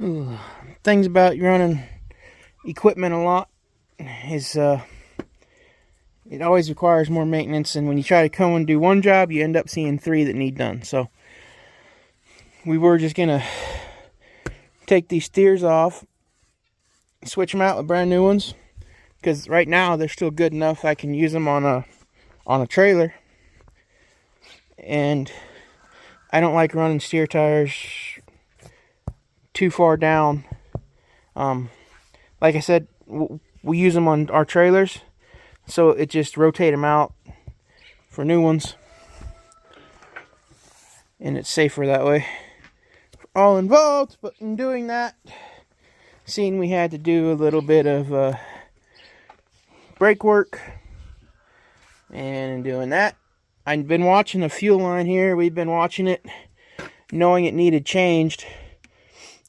Ooh, things about running equipment a lot is it always requires more maintenance, and when you try to come and do one job, you end up seeing 3 that need done. So we were just gonna take these steers off, switch them out with brand new ones, because right now they're still good enough I can use them on a trailer. And I don't like running steer tires too far down. Like I said, we use them on our trailers, so it just rotate them out for new ones, and it's safer that way for all involved. But in doing that, seeing we had to do a little bit of brake work, and in doing that, I've been watching the fuel line here. We've been watching it, knowing it needed changed.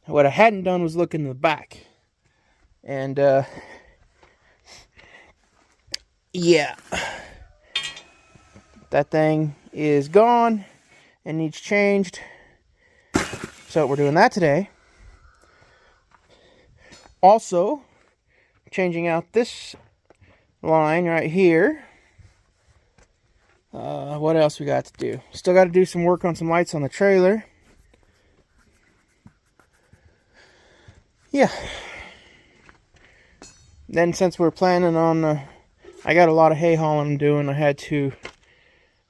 What I hadn't done was look in the back. And, yeah. That thing is gone and needs changed. So we're doing that today. Also, changing out this line right here. What else we got to do? Still got to do some work on some lights on the trailer. Yeah. Then since we're planning on, I got a lot of hay hauling I'm doing, I had to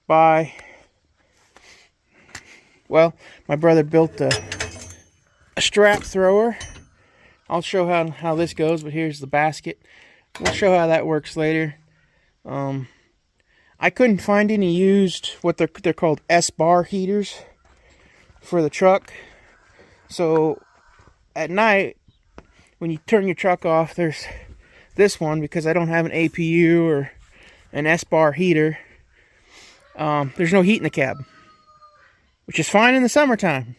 buy, well, my brother built a strap thrower. I'll show how this goes, but here's the basket. We'll show how that works later. I couldn't find any used, what they're called S-bar heaters for the truck. So at night, when you turn your truck off, there's this one, because I don't have an APU or an S-bar heater. There's no heat in the cab, which is fine in the summertime,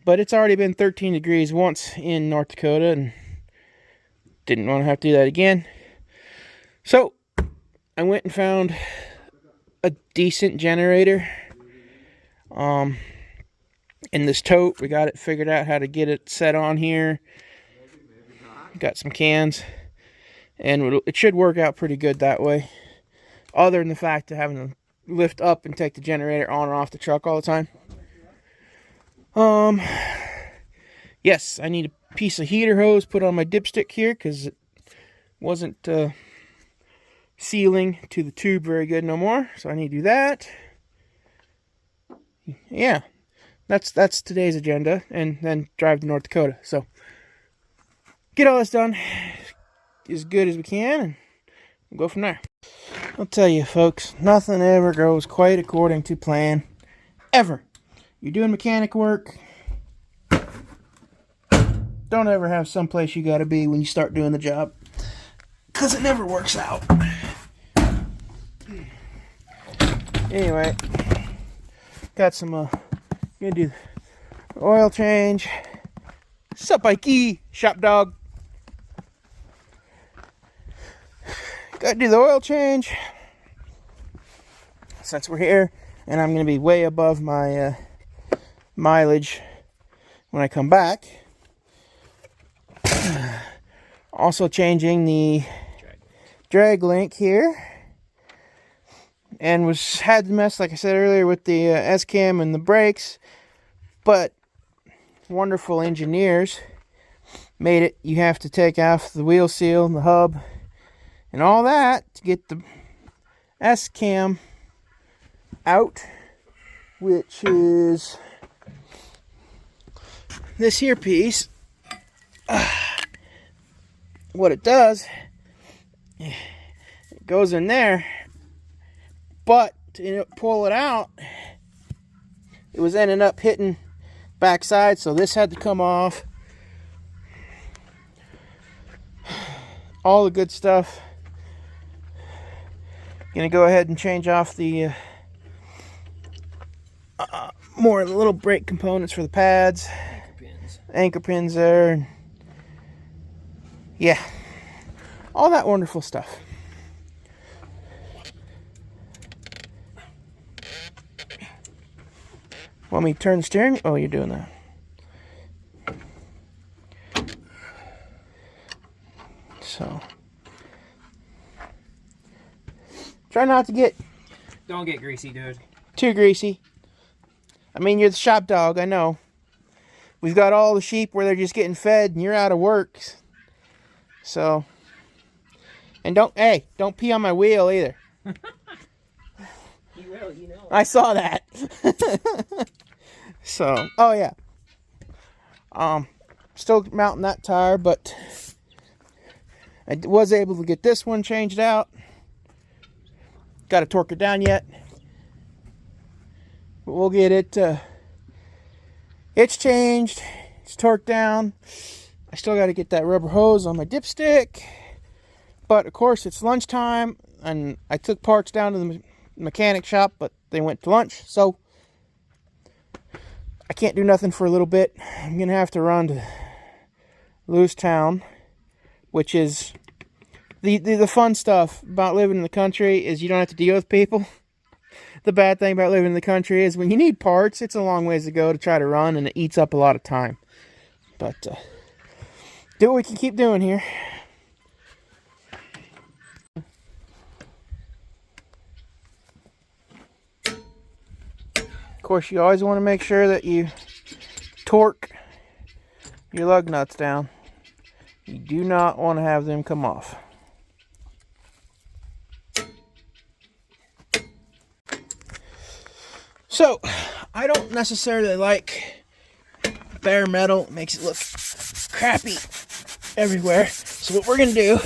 but it's already been 13 degrees once in North Dakota, and didn't want to have to do that again. So I went and found a decent generator in this tote. We got it figured out how to get it set on here. Got some cans, and it should work out pretty good that way, other than the fact of having to lift up and take the generator on and off the truck all the time. Yes, I need a piece of heater hose put on my dipstick here, because it wasn't sealing to the tube very good no more, so I need to do that. Yeah, that's today's agenda, and then drive to North Dakota. So get all this done as good as we can, and we'll go from there. I'll tell you, folks, nothing ever goes quite according to plan, ever. You're doing mechanic work, don't ever have someplace you gotta be when you start doing the job, because it never works out. Anyway, got some, gonna do oil change. Sup, Ikey, shop dog. Gotta do the oil change since we're here, and I'm gonna be way above my mileage when I come back. Also changing the drag link here, and had the mess, like I said earlier, with the S-cam and the brakes, but wonderful engineers made it. You have to take off the wheel seal and the hub and all that to get the S-cam out, which is this here piece. What it does, it goes in there, but to pull it out, it was ending up hitting backside, so this had to come off. All the good stuff. Gonna go ahead and change off the more little brake components for the pads, anchor pins there, and yeah, all that wonderful stuff. Want me to turn the steering? Oh, you're doing that. So try not to get... Don't get greasy, dude. Too greasy. I mean, you're the shop dog, I know. We've got all the sheep where they're just getting fed and you're out of work. So, and don't pee on my wheel either. You will, you know. I saw that. So, oh yeah. Still mounting that tire, but I was able to get this one changed out. Got to torque it down yet. But we'll get it, it's changed. It's torqued down. I still got to get that rubber hose on my dipstick. But, of course, it's lunchtime. And I took parts down to the mechanic shop, but they went to lunch. So, I can't do nothing for a little bit. I'm going to have to run to Lewistown, which is... The fun stuff about living in the country is you don't have to deal with people. The bad thing about living in the country is when you need parts, it's a long ways to go to try to run, and it eats up a lot of time. But, do what we can keep doing here. Of course, you always want to make sure that you torque your lug nuts down. You do not want to have them come off. So, I don't necessarily like bare metal. It makes it look crappy everywhere. So what we're going to do,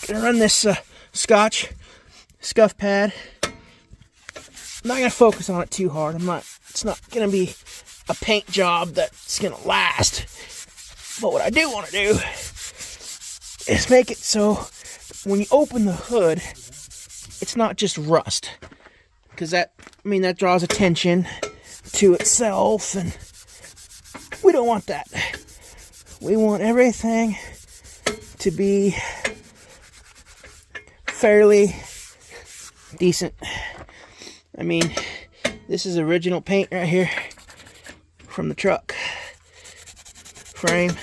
going to run this Scotch scuff pad. I'm not going to focus on it too hard. It's not going to be a paint job that's going to last. But what I do want to do is make it so when you open the hood, it's not just rust. Because that draws attention to itself, and we don't want that. We want everything to be fairly decent. I mean, this is original paint right here from the truck frame.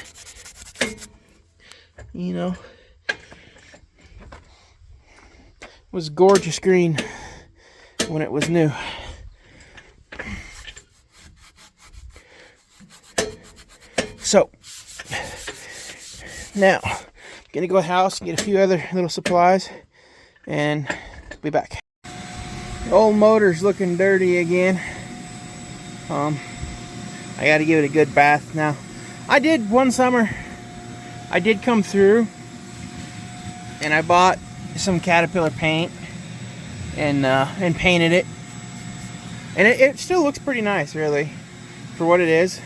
You know, it was gorgeous green when it was new. So now I'm gonna go to the house and get a few other little supplies and be back. The old motor's looking dirty again. I gotta give it a good bath now. I did one summer, I did come through and I bought some Caterpillar paint and painted it, and it still looks pretty nice, really, for what it is.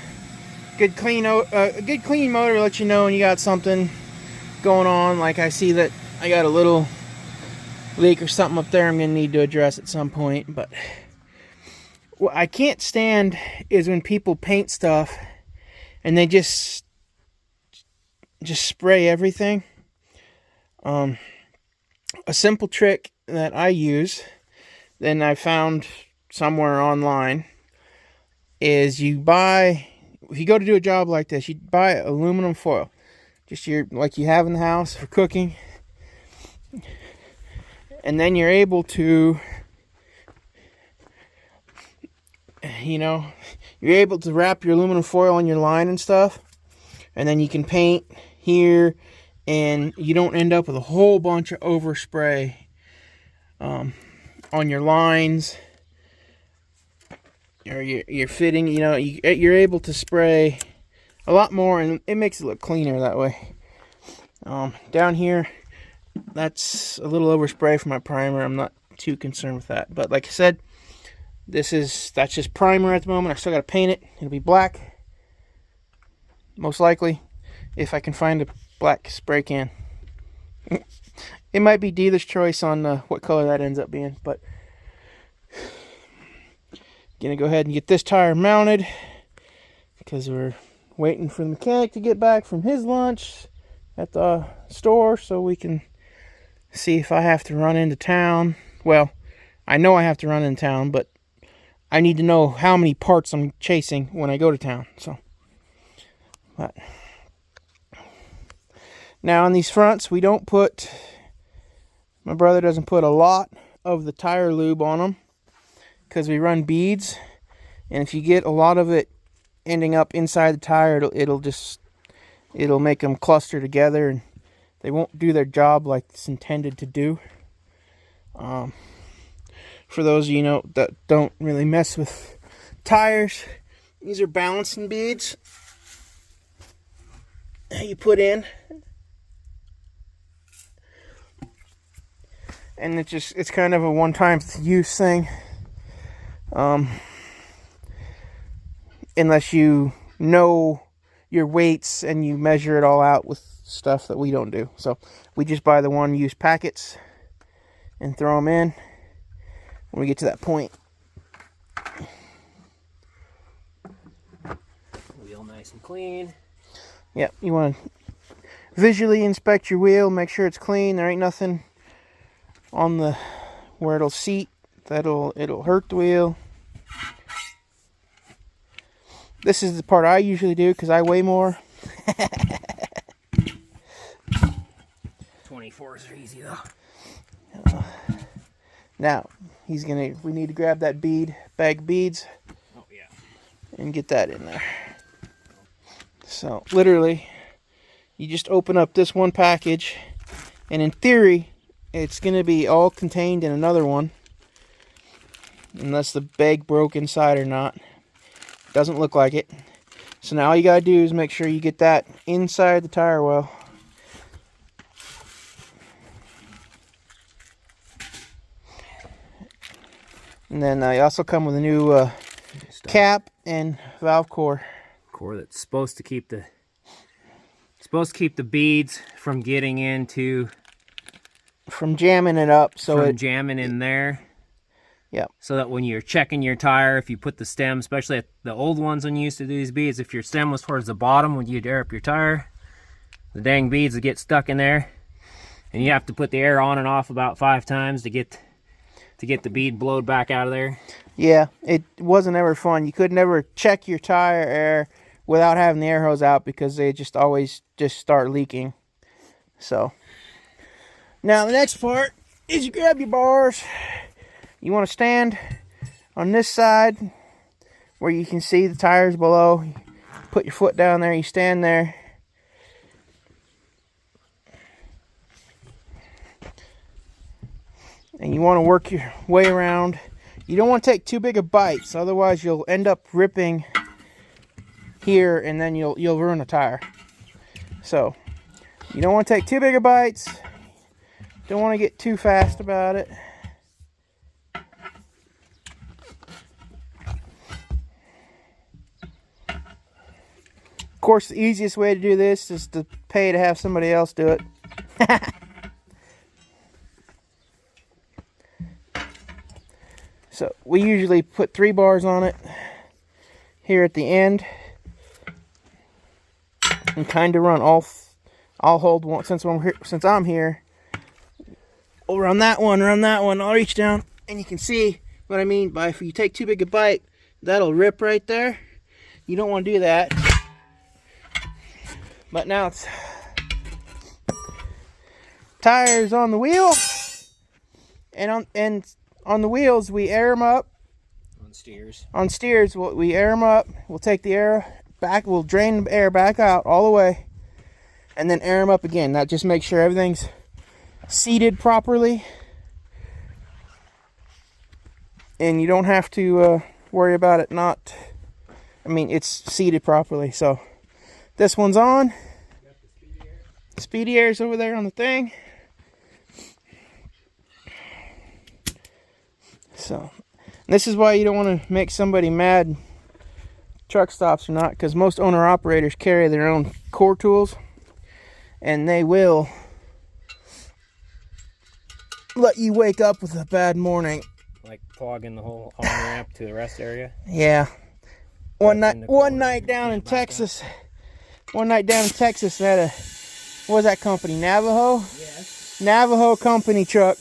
Good clean motor lets you know when you got something going on. Like I see that I got a little leak or something up there I'm gonna need to address at some point. But what I can't stand is when people paint stuff and they just spray everything. A simple trick that I use, then I found somewhere online, is if you go to do a job like this, you buy aluminum foil, just like you have in the house for cooking, and then you're able to, you're able to wrap your aluminum foil on your line and stuff, and then you can paint here, and you don't end up with a whole bunch of overspray on your lines or your fitting. You're able to spray a lot more, and it makes it look cleaner that way. Down here, that's a little overspray for my primer. I'm not too concerned with that, but like I said, that's just primer at the moment. I still got to paint it. It'll be black, most likely, if I can find a black spray can. It might be dealer's choice on what color that ends up being, but gonna go ahead and get this tire mounted because we're waiting for the mechanic to get back from his lunch at the store so we can see if I have to run into town. Well, I know I have to run into town, but I need to know how many parts I'm chasing when I go to town. So, but Now on these fronts, we don't put, my brother doesn't put a lot of the tire lube on them because we run beads, and if you get a lot of it ending up inside the tire, it'll make them cluster together and they won't do their job like it's intended to do. For those of you know that don't really mess with tires, these are balancing beads that you put in, and it's kind of a one-time use thing, unless you know your weights and you measure it all out with stuff that we don't do. So we just buy the one-use packets and throw them in when we get to that point. Wheel nice and clean. Yep, you want to visually inspect your wheel, make sure it's clean. There ain't nothing on the where it'll seat it'll hurt the wheel. This is the part I usually do because I weigh more. 24s are easy though. Now we need to grab that bag of beads. Oh yeah. And get that in there. So literally, you just open up this one package, and in theory, it's going to be all contained in another one, unless the bag broke inside or not. Doesn't look like it. So now all you gotta do is make sure you get that inside the tire well. And then they also come with a new cap and valve core. Core that's supposed to keep the beads from getting into, from jamming it up, jamming in there. Yeah. So that when you're checking your tire, if you put the stem, especially at the old ones when you used to do these beads, if your stem was towards the bottom when you'd air up your tire, the dang beads would get stuck in there, and you have to put the air on and off about 5 times to get the bead blowed back out of there. Yeah, it wasn't ever fun. You could never check your tire air without having the air hose out because they always start leaking. So now the next part is you grab your bars. You want to stand on this side where you can see the tires below. You put your foot down there, you stand there. And you want to work your way around. You don't want to take too big of bites, otherwise you'll end up ripping here and then you'll ruin a tire. So you don't want to take too big of bites. Don't want to get too fast about it. Of course, the easiest way to do this is to pay to have somebody else do it. So we usually put 3 bars on it here at the end, and kind of run I'll hold one since I'm here. I'll run that one. I'll reach down, and you can see what I mean by if you take too big a bite, that'll rip right there. You don't want to do that. But now it's tires on the wheel, and on the wheels we air them up. On steers, we air them up. We'll take the air back. We'll drain the air back out all the way, and then air them up again. That just makes sure everything's seated properly, and you don't have to worry about it not. I mean, it's seated properly. So this one's on. Speedy air's over there on the thing. So this is why you don't want to make somebody mad, truck stops or not, because most owner operators carry their own core tools, and they will let you wake up with a bad morning. Like clogging the whole on-ramp to the rest area? Yeah. One night down in Texas, they had a, what was that company, Navajo? Yes. Navajo company truck.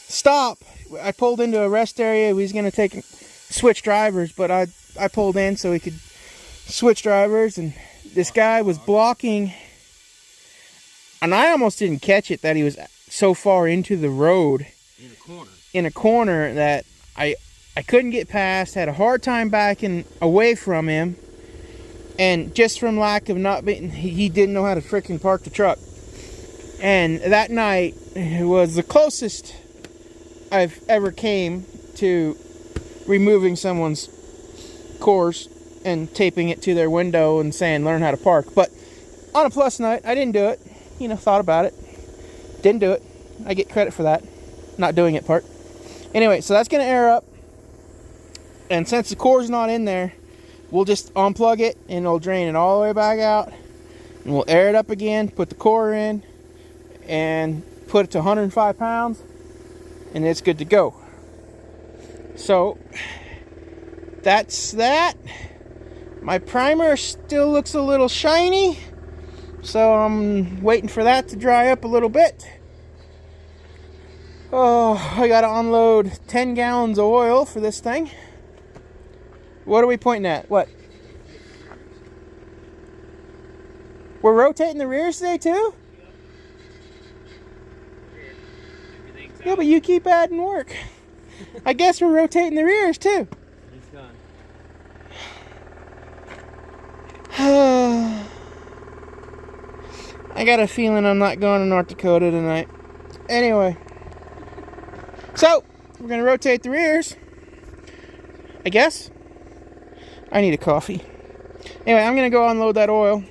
Stop. I pulled into a rest area. We was going to switch drivers, but I pulled in so we could switch drivers, and this guy was blocking And I almost didn't catch it that he was so far into the road. In a corner that I couldn't get past, had a hard time backing away from him. And just from lack of not being, he didn't know how to freaking park the truck. And that night was the closest I've ever came to removing someone's course and taping it to their window and saying, learn how to park. But on a plus night, I didn't do it. You know, thought about it. Didn't do it. I get credit for that. Not doing it part. Anyway, so that's going to air up. And since the core's not in there, we'll just unplug it and it'll drain it all the way back out. And we'll air it up again, put the core in, and put it to 105 pounds. And it's good to go. So, that's that. My primer still looks a little shiny. So I'm waiting for that to dry up a little bit. Oh, I gotta unload 10 gallons of oil for this thing. What are we pointing at? What? We're rotating the rears today too? Yeah, but you keep adding work. I guess we're rotating the rears too. It's done. I got a feeling I'm not going to North Dakota tonight. Anyway. So, we're going to rotate the rears. I guess. I need a coffee. Anyway, I'm going to go unload that oil.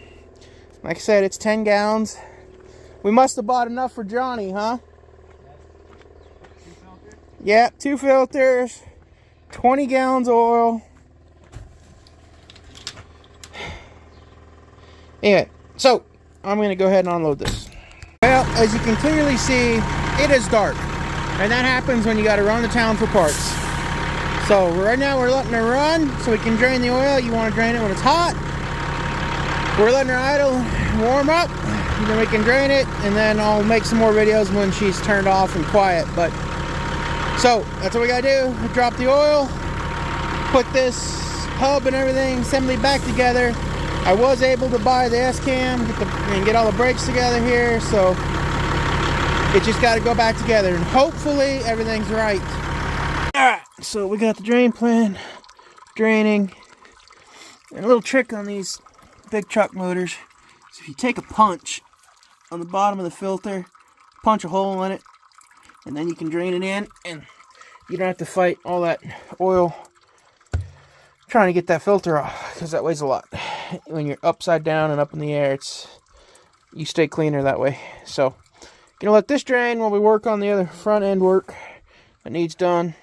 Like I said, it's 10 gallons. We must have bought enough for Johnny, huh? Yeah, 2 filters, 20 gallons of oil. Anyway, so I'm going to go ahead and unload this. Well, as you can clearly see, it is dark. And that happens when you got to run to town for parts. So right now we're letting it run so we can drain the oil. You want to drain it when it's hot. We're letting her idle, warm up, and then we can drain it. And then I'll make some more videos when she's turned off and quiet. But so that's what we got to do. Drop the oil, put this hub and everything assembly back together. I was able to buy the S-cam and get all the brakes together here, so it just got to go back together and hopefully everything's right. Alright, so we got the drain plan, draining, and a little trick on these big truck motors. So if you take a punch on the bottom of the filter, punch a hole in it, and then you can drain it in, and you don't have to fight all that oil trying to get that filter off, because that weighs a lot. When you're upside down and up in the air, you stay cleaner that way. So gonna let this drain while we work on the other front end work that needs done.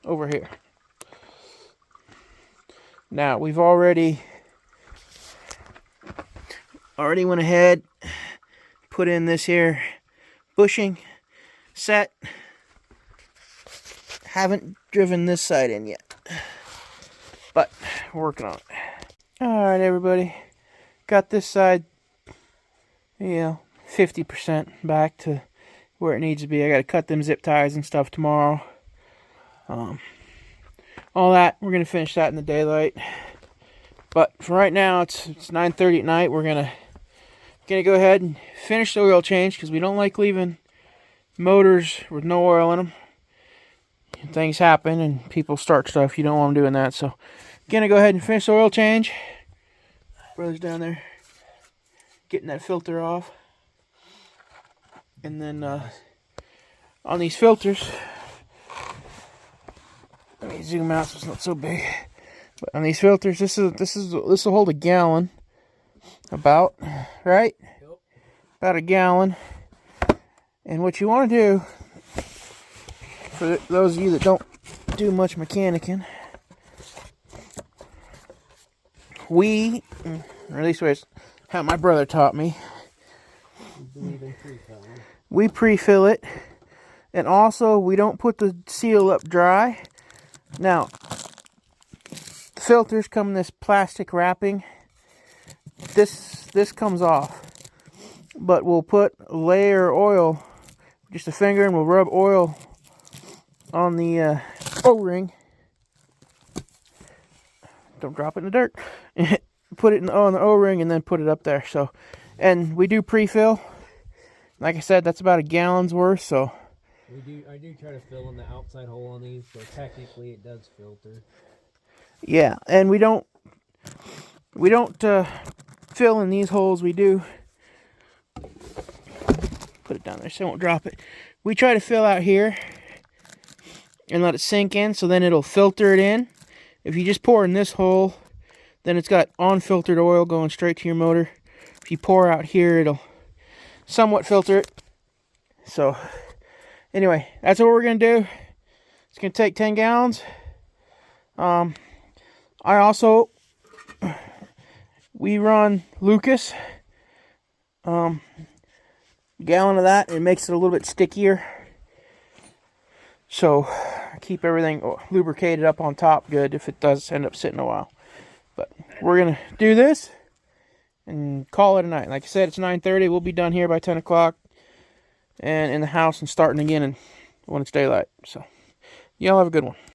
Over here. Now we've already went ahead, put in this here bushing set. Haven't driven this side in yet, but we're working on it. Alright everybody, got this side, 50% back to where it needs to be. I gotta cut them zip ties and stuff tomorrow. All that, we're gonna finish that in the daylight. But for right now, it's 9:30 at night. We're gonna go ahead and finish the oil change because we don't like leaving motors with no oil in them. Things happen and people start stuff. You don't want them doing that. So, gonna go ahead and finish the oil change. Brother's down there getting that filter off. And then on these filters, let me zoom out so it's not so big. But on these filters, this will hold a gallon, about, right? Yep. About a gallon. And what you want to do, for those of you that don't do much mechanicking, or at least that's how my brother taught me, we pre-fill it, and also we don't put the seal up dry. Now, the filters come in this plastic wrapping. This comes off, but we'll put a layer of oil, just a finger, and we'll rub oil on the O-ring. Don't drop it in the dirt. put it on the O-ring and then put it up there. So, and we do pre-fill. Like I said, that's about a gallon's worth. So I do try to fill in the outside hole on these, so technically it does filter. yeah, and we don't fill in these holes. We do put it down there so I won't drop it. We try to fill out here and let it sink in, so then it'll filter it in. If you just pour in this hole, then it's got unfiltered oil going straight to your motor. If you pour out here, it'll somewhat filter it. So anyway, that's what we're gonna do. It's gonna take 10 gallons. We run Lucas. Gallon of that, it makes it a little bit stickier. So keep everything lubricated up on top good if it does end up sitting a while. But we're gonna do this and call it a night. Like I said, it's 9:30. We'll be done here by 10 o'clock and in the house and starting again when it's daylight. So y'all have a good one.